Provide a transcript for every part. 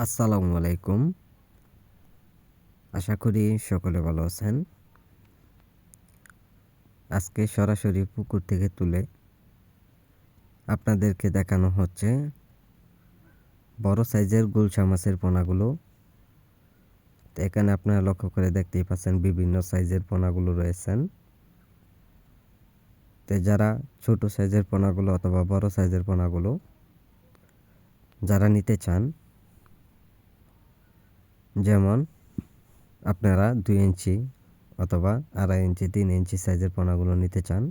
আসসালামু আলাইকুম। আশা করি সকলে ভালো আছেন। আজকে সরাসরি পুকুর থেকে তুলে আপনাদেরকে দেখানো হচ্ছে বড় সাইজের গুলশা মাছের পোনাগুলো। তো এখানে আপনারা লক্ষ্য করে দেখতেই পাচ্ছেন বিভিন্ন সাইজের পোনাগুলো রয়েছেন। তো যারা ছোট সাইজের পোনাগুলো অথবা বড় সাইজের পোনাগুলো যারা নিতে চান, যেমন আপনারা 2 ইঞ্চি অথবা 2.5 ইঞ্চি 3 ইঞ্চি সাইজের পোনাগুলো নিতে চান,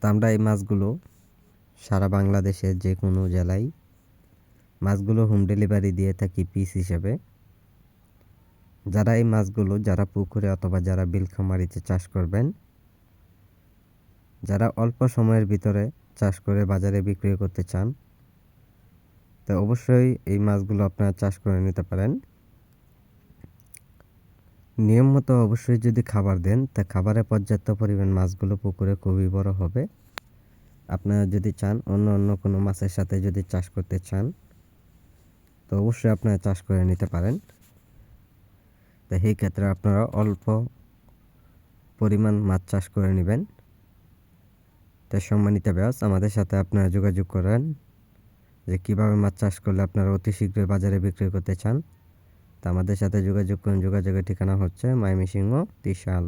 তা আমরা এই মাছগুলো সারা বাংলাদেশের যে কোনো জেলায় মাছগুলো হোম ডেলিভারি দিয়ে থাকি পিস হিসেবে। যারা এই মাছগুলো যারা পুকুরে অথবা যারা বিল খামারিতে চাষ করবেন, যারা অল্প সময়ের ভিতরে চাষ করে বাজারে বিক্রি করতে চান, তো অবশ্যই এই মাছগুলো আপনারা চাষ করে নিতে পারেন। নিয়ম মতো অবশ্যই যদি খাবার দেন, তা খাবারে পর্যাপ্ত পরিমাণ মাছগুলো পুকুরে খুবই বড় হবে। আপনারা যদি চান অন্য কোনো মাছের সাথে যদি চাষ করতে চান, তো অবশ্যই আপনারা চাষ করে নিতে পারেন। তো এই ক্ষেত্রে আপনারা অল্প পরিমাণ মাছ চাষ করে নেবেন। তো সম্মানিত ভিউয়ার্স, আমাদের সাথে আপনারা যোগাযোগ করেন যে কীভাবে মাছ চাষ করলে আপনারা অতি শীঘ্রই বাজারে বিক্রি করতে চান। তো আমাদের সাথে যোগাযোগ করুন। যোগাযোগের ঠিকানা হচ্ছে ময়মনসিংহ, ত্রিশাল।